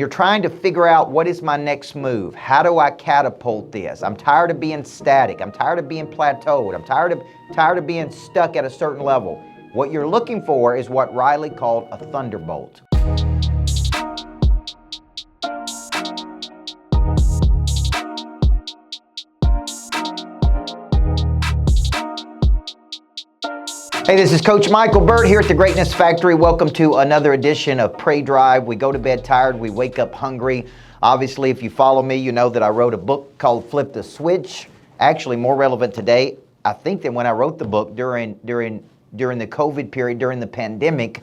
You're trying to figure out, what is my next move? How do I catapult this? I'm tired of being static. I'm tired of being plateaued. I'm tired of being stuck at a certain level. What you're looking for is what Riley called a thunderbolt. Hey, this is Coach Michael Burt here at the Greatness Factory. Welcome to another edition of Pray Drive. We go to bed tired, we wake up hungry. Obviously, if you follow me, you know that I wrote a book called Flip the Switch. Actually, more relevant today, I think, than when I wrote the book during the COVID period, during the pandemic,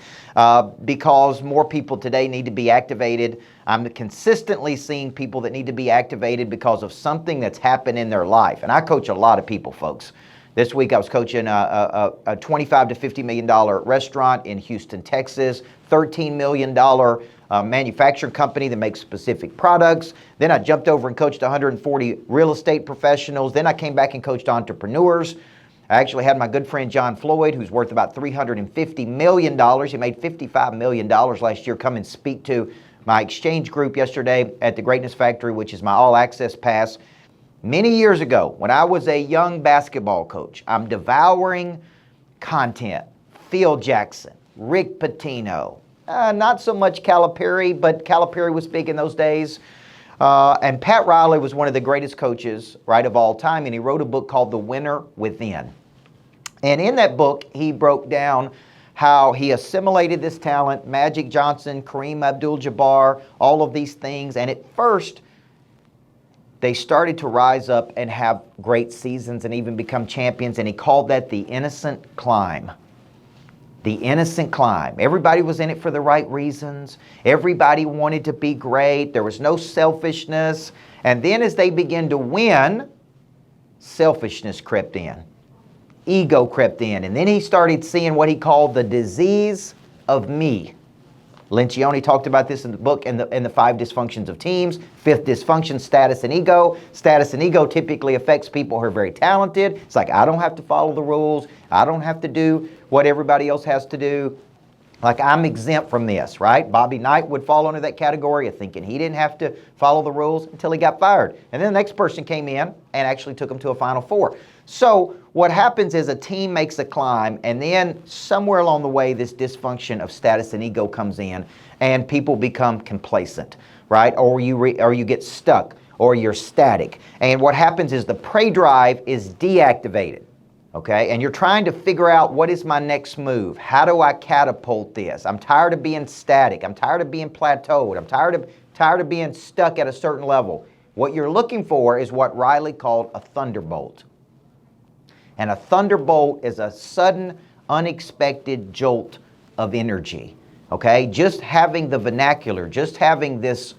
because more people today need to be activated. I'm consistently seeing people that need to be activated because of something that's happened in their life. And I coach a lot of people, folks. This week I was coaching a $25 to $50 million restaurant in Houston, Texas, $13 million manufacturing company that makes specific products. Then I jumped over and coached 140 real estate professionals. Then I came back and coached entrepreneurs. I actually had my good friend John Floyd, who's worth about $350 million. He made $55 million last year, come and speak to my exchange group yesterday at the Greatness Factory, which is my all-access pass. Many years ago, when I was a young basketball coach, I'm devouring content. Phil Jackson, Rick Pitino, not so much Calipari, but Calipari was big in those days. And Pat Riley was one of the greatest coaches, right, of all time, and he wrote a book called The Winner Within. And in that book, he broke down how he assimilated this talent, Magic Johnson, Kareem Abdul-Jabbar, all of these things. And at first, they started to rise up and have great seasons and even become champions, and he called that the innocent climb. The innocent climb. Everybody was in it for the right reasons. Everybody wanted to be great. There was no selfishness. And then as they began to win, selfishness crept in. Ego crept in. And then he started seeing what he called the disease of me. Lencioni talked about this in the book, in the 5 dysfunctions of teams. 5th dysfunction, status and ego. Status and ego typically affects people who are very talented. It's like, I don't have to follow the rules. I don't have to do what everybody else has to do. Like, I'm exempt from this, right? Bobby Knight would fall under that category of thinking he didn't have to follow the rules until he got fired. And then the next person came in and actually took him to a Final Four. So what happens is a team makes a climb, and then somewhere along the way, this dysfunction of status and ego comes in, and people become complacent, right? Or you get stuck, or you're static. And what happens is the prey drive is deactivated. Okay, and you're trying to figure out, what is my next move? How do I catapult this? I'm tired of being static. I'm tired of being plateaued. I'm tired of being stuck at a certain level. What you're looking for is what Riley called a thunderbolt. And a thunderbolt is a sudden, unexpected jolt of energy. Okay, just having the vernacular, just having this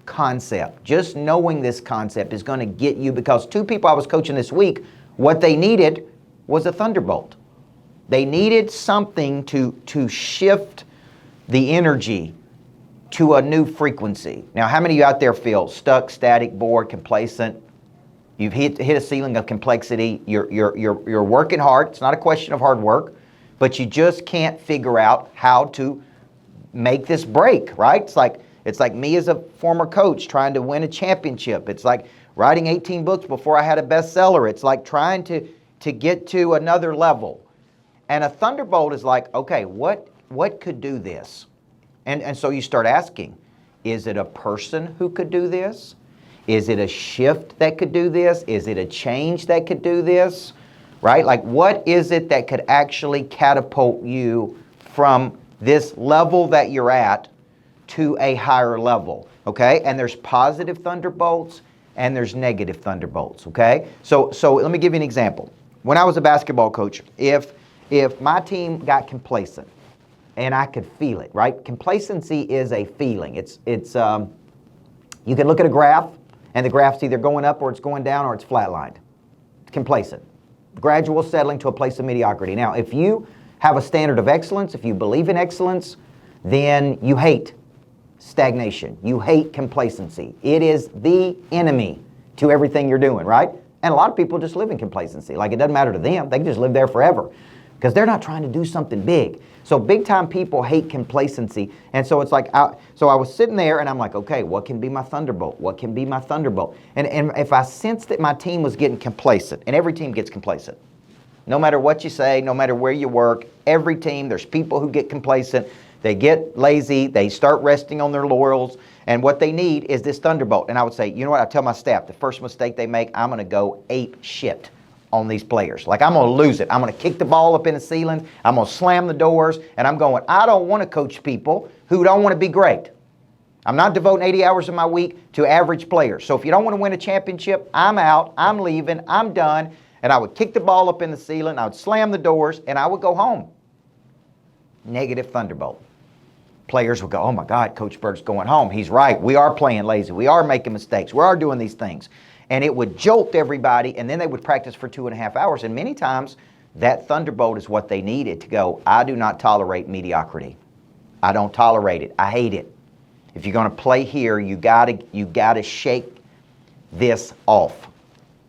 concept, just knowing this concept is going to get you, because 2 people I was coaching this week, what they needed was a thunderbolt. They needed something to shift the energy to a new frequency. Now, how many of you out there feel stuck, static, bored, complacent? You've hit a ceiling of complexity. You're working hard. It's not a question of hard work, but you just can't figure out how to make this break, right? It's like me as a former coach trying to win a championship. It's like writing 18 books before I had a bestseller. It's like trying to get to another level. And a thunderbolt is like, okay, what could do this? And so you start asking, is it a person who could do this? Is it a shift that could do this? Is it a change that could do this? Right? Like, what is it that could actually catapult you from this level that you're at to a higher level? Okay? And there's positive thunderbolts and there's negative thunderbolts. Okay? So let me give you an example. When I was a basketball coach, if my team got complacent, and I could feel it, right? Complacency is a feeling. It's you can look at a graph, and the graph's either going up or it's going down or it's flatlined. Complacent. Gradual settling to a place of mediocrity. Now, if you have a standard of excellence, if you believe in excellence, then you hate stagnation. You hate complacency. It is the enemy to everything you're doing, right? And a lot of people just live in complacency. Like, it doesn't matter to them. They can just live there forever. because they're not trying to do something big. So big time people hate complacency. And so it's like, so I was sitting there and I'm like, okay, what can be my thunderbolt? What can be my thunderbolt? And if I sensed that my team was getting complacent, and every team gets complacent, no matter what you say, no matter where you work, every team, there's people who get complacent. They get lazy. They start resting on their laurels. And what they need is this thunderbolt. And I would say, you know what? I tell my staff, the first mistake they make, I'm going to go ape shit on these players. Like, I'm going to lose it. I'm going to kick the ball up in the ceiling. I'm going to slam the doors. And I'm going, I don't want to coach people who don't want to be great. I'm not devoting 80 hours of my week to average players. So if you don't want to win a championship, I'm out. I'm leaving. I'm done. And I would kick the ball up in the ceiling. I would slam the doors. And I would go home. Negative thunderbolt. Players would go, oh my God, Coach Burt's going home. He's right. We are playing lazy. We are making mistakes. We are doing these things. And it would jolt everybody, and then they would practice for 2.5 hours. And many times, that thunderbolt is what they needed to go, I do not tolerate mediocrity. I don't tolerate it. I hate it. If you're going to play here, you gotta shake this off,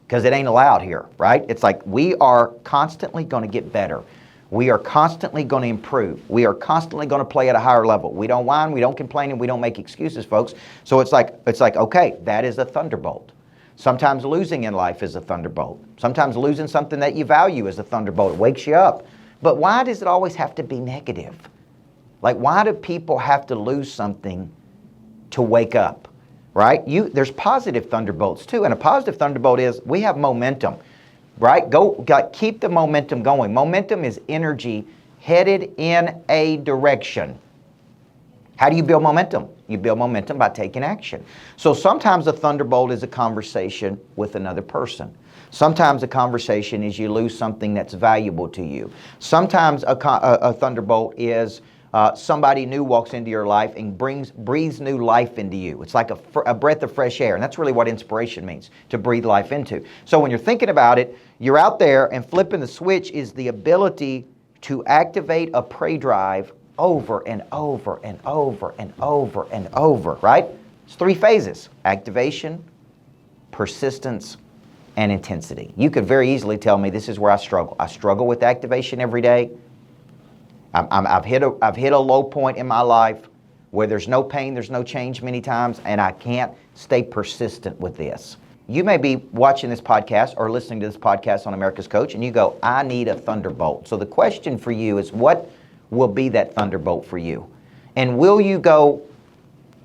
because it ain't allowed here, right? It's like we are constantly going to get better. We are constantly going to improve. We are constantly going to play at a higher level. We don't whine, we don't complain, and we don't make excuses, folks. So it's like, okay, that is a thunderbolt. Sometimes losing in life is a thunderbolt. Sometimes losing something that you value is a thunderbolt. It wakes you up. But why does it always have to be negative? Like, why do people have to lose something to wake up, right? There's positive thunderbolts too. And a positive thunderbolt is we have momentum. Right? Keep the momentum going. Momentum is energy headed in a direction. How do you build momentum? You build momentum by taking action. So sometimes a thunderbolt is a conversation with another person. Sometimes a conversation is you lose something that's valuable to you. Sometimes a thunderbolt is somebody new walks into your life and breathes new life into you. It's like a breath of fresh air. And that's really what inspiration means, to breathe life into. So when you're thinking about it, you're out there, and flipping the switch is the ability to activate a prey drive over and over and over and over and over, right? It's 3 phases: activation, persistence, and intensity. You could very easily tell me this is where I struggle. I struggle with activation every day. I've hit a low point in my life where there's no pain, there's no change many times, and I can't stay persistent with this. You may be watching this podcast or listening to this podcast on America's Coach, and you go, I need a thunderbolt. So the question for you is, what will be that thunderbolt for you? And will you go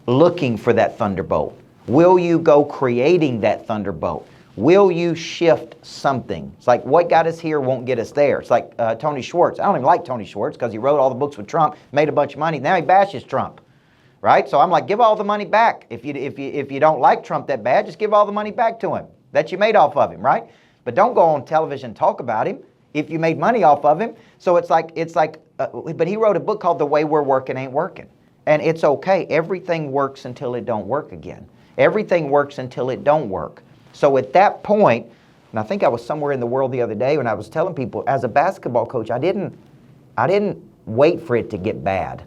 looking for that thunderbolt? Will you go creating that thunderbolt? Will you shift something? It's like, what got us here won't get us there. It's like Tony Schwartz. I don't even like Tony Schwartz because he wrote all the books with Trump, made a bunch of money. Now he bashes Trump, right? So I'm like, give all the money back. If you don't like Trump that bad, just give all the money back to him that you made off of him, right? But don't go on television and talk about him if you made money off of him. So it's like, but he wrote a book called The Way We're Working Ain't Working. And it's okay. Everything works until it don't work again. Everything works until it don't work. So at that point, and I think I was somewhere in the world the other day when I was telling people, as a basketball coach, I didn't wait for it to get bad.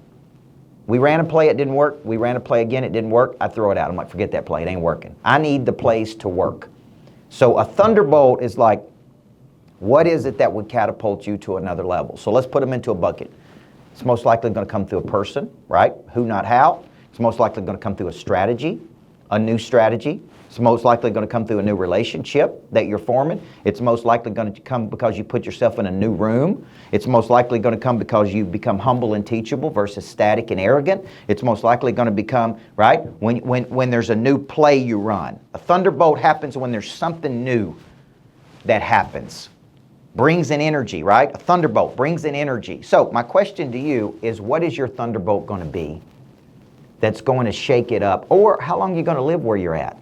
We ran a play, it didn't work. We ran a play again, it didn't work. I throw it out. I'm like, forget that play, it ain't working. I need the plays to work. So a thunderbolt is like, what is it that would catapult you to another level? So let's put them into a bucket. It's most likely going to come through a person, right? Who, not how. It's most likely going to come through a strategy, a new strategy. It's most likely going to come through a new relationship that you're forming. It's most likely going to come because you put yourself in a new room. It's most likely going to come because you become humble and teachable versus static and arrogant. It's most likely going to become, right, when there's a new play you run. A thunderbolt happens when there's something new that happens. Brings in energy, right? A thunderbolt brings in energy. So my question to you is, what is your thunderbolt going to be that's going to shake it up? Or how long are you going to live where you're at?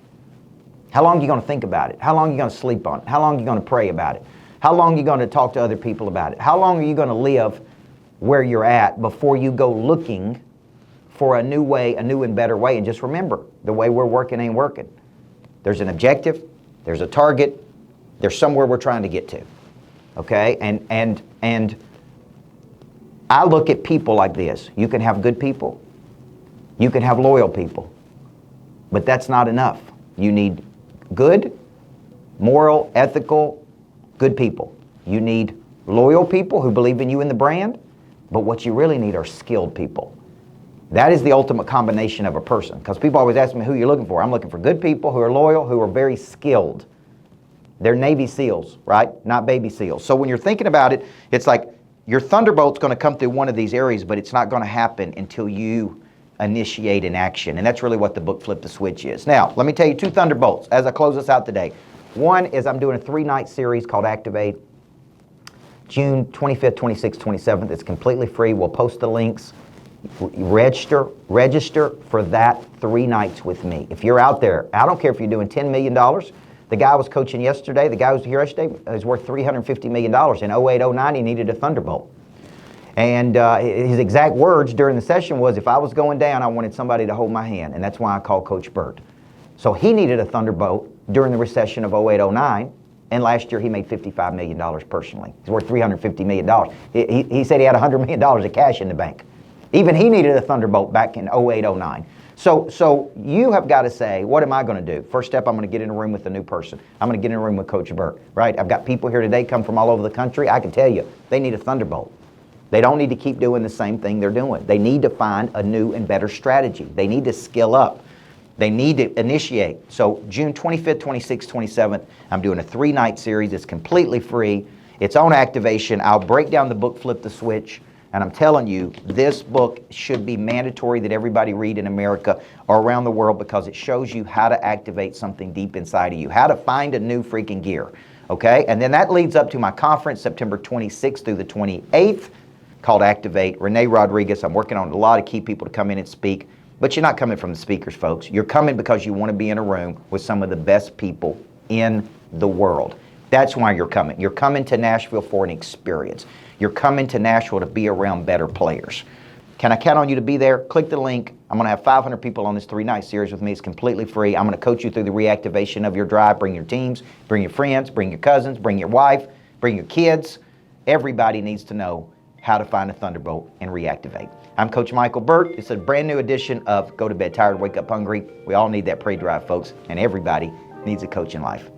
How long are you going to think about it? How long are you going to sleep on it? How long are you going to pray about it? How long are you going to talk to other people about it? How long are you going to live where you're at before you go looking for a new way, a new and better way? And just remember, the way we're working ain't working. There's an objective, there's a target, there's somewhere we're trying to get to. Okay? And I look at people like this. You can have good people. You can have loyal people. But that's not enough. You need good, moral, ethical, good people. You need loyal people who believe in you and the brand, but what you really need are skilled people. That is the ultimate combination of a person, because people always ask me who you're looking for. I'm looking for good people who are loyal, who are very skilled. They're Navy SEALs, right? Not baby seals. So when you're thinking about it, it's like your thunderbolt's going to come through one of these areas, but it's not going to happen until you initiate an action. And that's really what the book Flip the Switch is. Now, let me tell you 2 thunderbolts as I close this out today. One is I'm doing a 3-night series called Activate, June 25th, 26th, 27th. It's completely free. We'll post the links. Register for that 3 nights with me. If you're out there, I don't care if you're doing $10 million. The guy I was coaching yesterday, the guy who was here yesterday, is worth $350 million. In 08, 09, he needed a thunderbolt. And his exact words during the session was, if I was going down, I wanted somebody to hold my hand. And that's why I called Coach Burt. So he needed a thunderbolt during the recession of 08, 09. And last year he made $55 million personally. He's worth $350 million. He said he had $100 million of cash in the bank. Even he needed a thunderbolt back in 08, 09. So you have got to say, what am I going to do? First step, I'm going to get in a room with a new person. I'm going to get in a room with Coach Burt, right? I've got people here today come from all over the country. I can tell you, they need a thunderbolt. They don't need to keep doing the same thing they're doing. They need to find a new and better strategy. They need to skill up. They need to initiate. So June 25th, 26th, 27th, I'm doing a 3-night series. It's completely free. It's on activation. I'll break down the book, Flip the Switch. And I'm telling you, this book should be mandatory that everybody read in America or around the world, because it shows you how to activate something deep inside of you, how to find a new freaking gear, okay? And then that leads up to my conference, September 26th through the 28th, called Activate. Renee Rodriguez, I'm working on a lot of key people to come in and speak, but you're not coming from the speakers, folks. You're coming because you want to be in a room with some of the best people in the world. That's why you're coming. You're coming to Nashville for an experience. You're coming to Nashville to be around better players. Can I count on you to be there? Click the link. I'm going to have 500 people on this 3-night series with me. It's completely free. I'm going to coach you through the reactivation of your drive. Bring your teams, bring your friends, bring your cousins, bring your wife, bring your kids. Everybody needs to know how to find a thunderbolt and reactivate. I'm Coach Michael Burt. It's a brand new edition of Go to Bed Tired, Wake Up Hungry. We all need that pre-drive, folks, and everybody needs a coach in life.